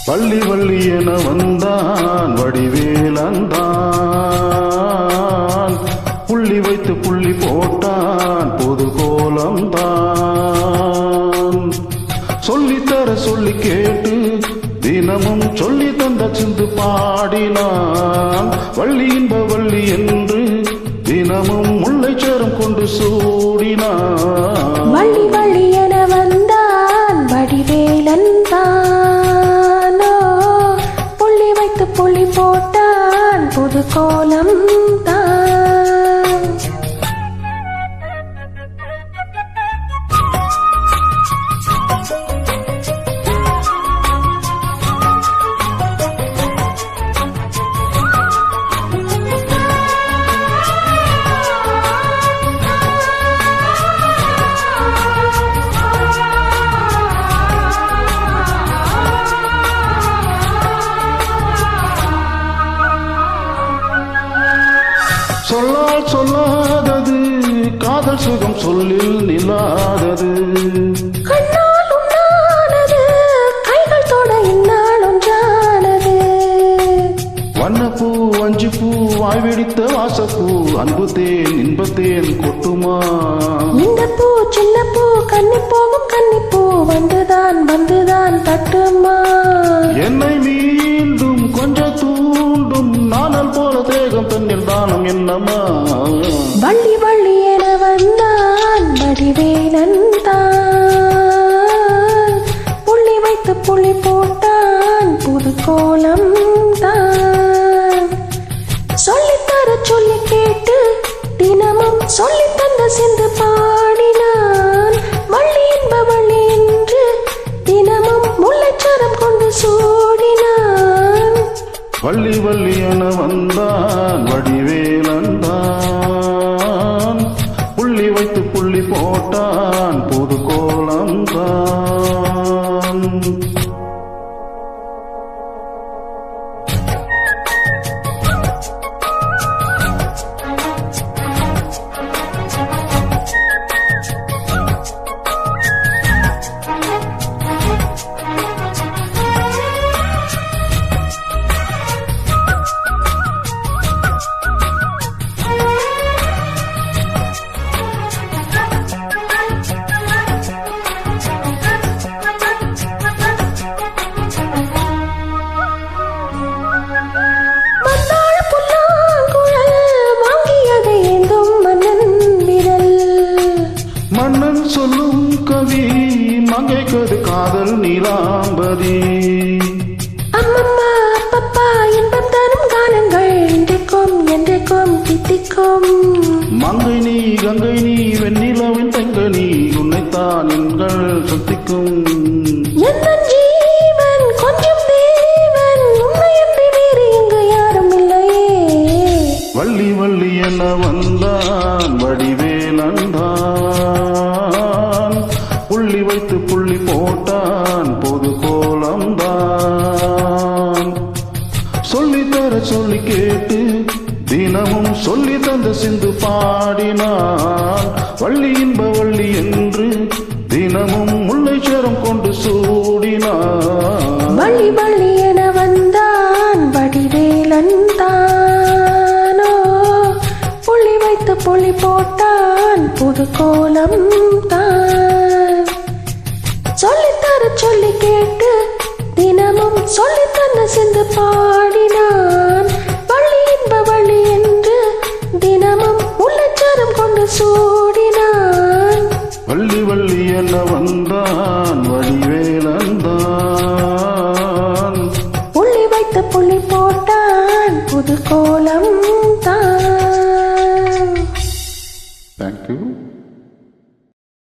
வள்ளி வள்ளி என வந்தான் வடிவேலந்தான், புள்ளி வைத்து புள்ளி போட்டான் பொது கோலம்தான். சொல்லித்தர சொல்லி கேட்டு தினமும் சொல்லி தந்த சிந்து பாடினான். வள்ளி இன்ப வள்ளி என்று தினமும் முல்லைச்சரம் கொண்டு சூடினான். வள்ளி வள்ளி என வந்தான் வடிவேலந்தான், புள்ளி வைத்து புள்ளி போட்டான் புது கோலம் தான். சொல்லால் சொல்லாதது காதல் சுகம் சொல்லில் நிலாதது. கண்ணால் உண்ணானது கைகள் தொட இந்நாள் ஒன்றானது. வண்ணப்பூ வஞ்சிப்பூ வாய் வெடித்த வாசப்பூ அன்புத்தேன் இன்பத்தேன் கொட்டுமா. இந்த பூ சின்ன பூ கன்னி போகும் கன்னிப்பூ வந்துதான் வந்துதான் தட்டுமா. என்னை மீண்டும் கொஞ்சம் தூண்டும் நானல் போல தேகம் தன்னில் தானம் என்னமா. வள்ளி வள்ளி என வந்தான் வடிவேலந்தான், புள்ளி வைத்து புள்ளி போட்டான் புது கோலம் தான். சொல்லித்தர சொல்லி கேட்டு தினமும் சொல்லி தந்த சிந்து பாடினான். வள்ளி என்ப வள்ளி என்று தினமும் முல்லைச்சரம் கொண்டு சூடினான். வள்ளி வள்ளி என வந்தான் வடிவேலந்தான், புள்ளி வைத்து புள்ளி போட்டான் புது கோலம்தான். மன்னன் சொல்லும் கவி மங்கைக்கது காதல் நீலாம்பதி. அம்மம்மா அப்பப்பா இன்பம் தரும் காலங்கள் இன்றைக்கும் என்றைக்கும் தித்திக்கும். மங்கை நீ கங்கை நீ வெண்ணிலவின் தங்க நீ உன்னைத்தான் எங்கள் சுத்திக்கும். எந்த ஜீவன் கொஞ்சம் தேவன் உண்மையன்றி வேறு இங்கு யாரும் இல்லையே. வள்ளி வள்ளி என வந்தான் வடிவேலந்தான், புள்ளி வைத்து புள்ளி போட்டான் பொது கோலம்தான். சொல்லித்தர சொல்லி கேட்டு தினமும் சொல்லி தந்த சிந்து பாடினான். வள்ளி இன்ப வள்ளி என்று தினமும் முல்லைச்சரம் கொண்டு சூடினான். வள்ளி வள்ளி என வந்தான் வடிவேலந்தான், புள்ளி வைத்து புள்ளி போட்டான் புது கோலம் தான். சொல்லித்தர சொல்லி கேட்டு தினமும் சொல்லி தந்த சிந்து பாடினான். வள்ளி என்ப வள்ளி என்று தினமும் முல்லைச்சரம் கொண்டு சூடினான். வள்ளி வள்ளி என வந்தான் வடிவேலன்